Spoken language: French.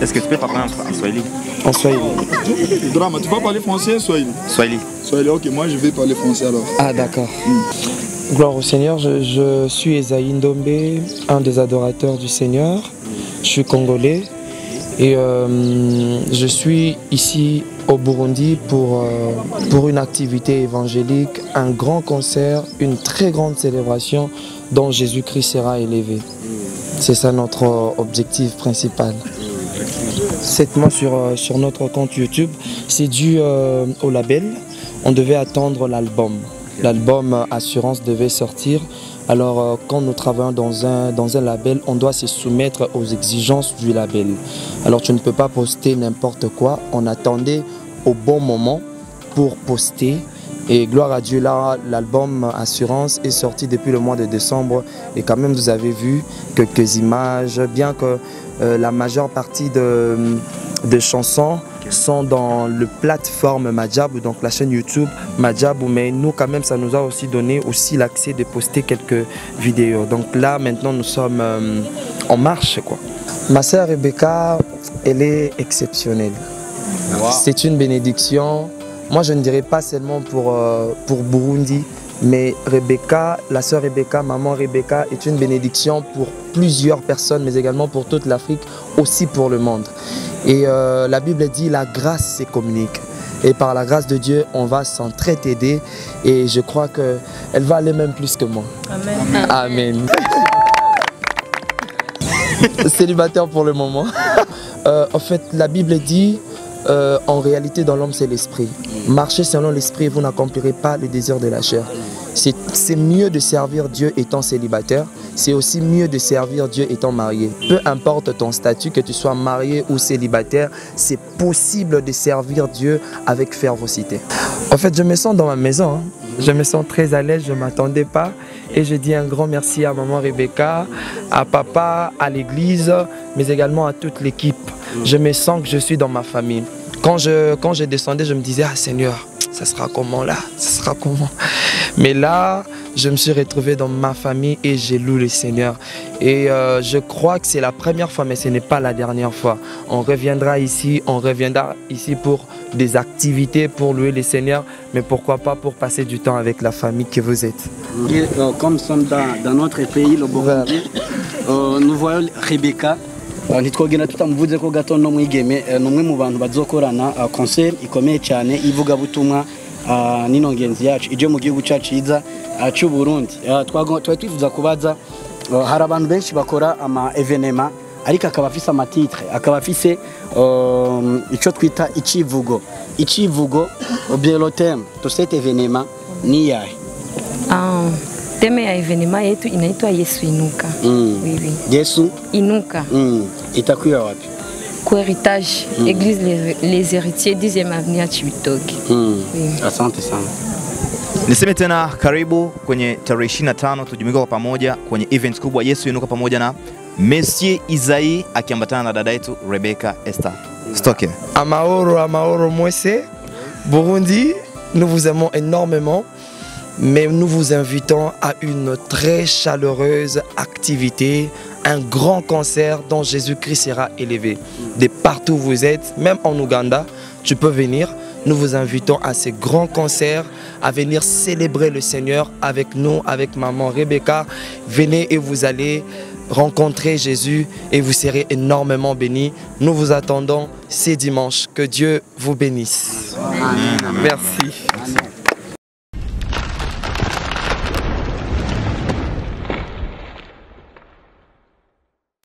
Est-ce que tu peux parler en Swahili? En Swahili. Drama, tu vas parler français ou Swahili? Swahili. Swahili, ok, moi je vais parler français alors. Ah d'accord. Gloire au Seigneur, je suis Esaïe Ndombe, un des adorateurs du Seigneur. Je suis congolais et je suis ici au Burundi pour une activité évangélique, un grand concert, une très grande célébration dont Jésus-Christ sera élevé. C'est ça notre objectif principal. 7 mois sur notre compte YouTube, c'est dû au label. On devait attendre l'album. L'album Assurance devait sortir. Alors quand nous travaillons dans un label, on doit se soumettre aux exigences du label. Alors tu ne peux pas poster n'importe quoi. On attendait au bon moment pour poster. Et gloire à Dieu, là, l'album Assurance est sorti depuis le mois de décembre. Et quand même, vous avez vu quelques images, bien que la majeure partie de chansons sont dans le plateforme Madjabou, donc la chaîne YouTube Madjabou, mais nous quand même ça nous a aussi donné l'accès de poster quelques vidéos. Donc là maintenant nous sommes en marche quoi. Ma sœur Rebecca, elle est exceptionnelle. Wow. C'est une bénédiction. Moi je ne dirais pas seulement pour Burundi, mais Rebecca, la sœur Rebecca, maman Rebecca est une bénédiction pour plusieurs personnes, mais également pour toute l'Afrique, aussi pour le monde. Et la Bible dit la grâce se communique. Et par la grâce de Dieu, on va s'entraider. Et je crois qu'elle va aller même plus que moi. Amen. Amen. Célibataire pour le moment. En fait, la Bible dit, en réalité, dans l'homme, c'est l'esprit. Marchez selon l'esprit et vous n'accomplirez pas le désir de la chair. C'est mieux de servir Dieu étant célibataire. C'est aussi mieux de servir Dieu étant marié. Peu importe ton statut, que tu sois marié ou célibataire, c'est possible de servir Dieu avec fervocité. En fait, je me sens dans ma maison. Je me sens très à l'aise, je ne m'attendais pas. Et je dis un grand merci à maman Rebecca, à papa, à l'église, mais également à toute l'équipe. Je me sens que je suis dans ma famille. Quand je descendais, je me disais, ah Seigneur, ça sera comment là? Ça sera comment? Mais là, je me suis retrouvé dans ma famille et j'ai loué le Seigneur. Et je crois que c'est la première fois, mais ce n'est pas la dernière fois. On reviendra ici pour des activités, pour louer le Seigneur, mais pourquoi pas pour passer du temps avec la famille que vous êtes. Et, comme nous sommes dans notre pays, le Burundi, nous voyons Rebecca. Ntitwogenda tutamuvuze ko gato no mwigeme numwe mu bantu bazokorana concert ikomeye cyane ivuga butumwa nino ngenzi yacu ije mu gihugu cyacu ciza cy'u Burundi. Twari twifuza kubaza hari abantu benshi bakora ama evenement ariko akaba afise ama titre akaba afise ico twita icivugo bien le thème de cet événement ni yahe? Teme ya evenema yetu inaitwa Yesu Inuka. Yesu Inuka. Itakuwa wapi? Kwa héritage, Église les héritiers 10e avenue ya Chibitoke. Asante sana. Niseme tena karibu kwenye tarehe 25 tujumuike kwa pamoja kwenye event kubwa Yesu Inuka pamoja na Monsieur Isaïe akiambatana na dada yetu Rebecca Esther. Stoke. Amahoro mwese. Burundi, nous vous aimons énormément. Mais nous vous invitons à une très chaleureuse activité, un grand concert dont Jésus-Christ sera élevé. De partout où vous êtes, même en Ouganda, tu peux venir. Nous vous invitons à ce grand concert, à venir célébrer le Seigneur avec nous, avec maman Rebecca. Venez et vous allez rencontrer Jésus et vous serez énormément bénis. Nous vous attendons ce dimanche. Que Dieu vous bénisse. Amen. Merci.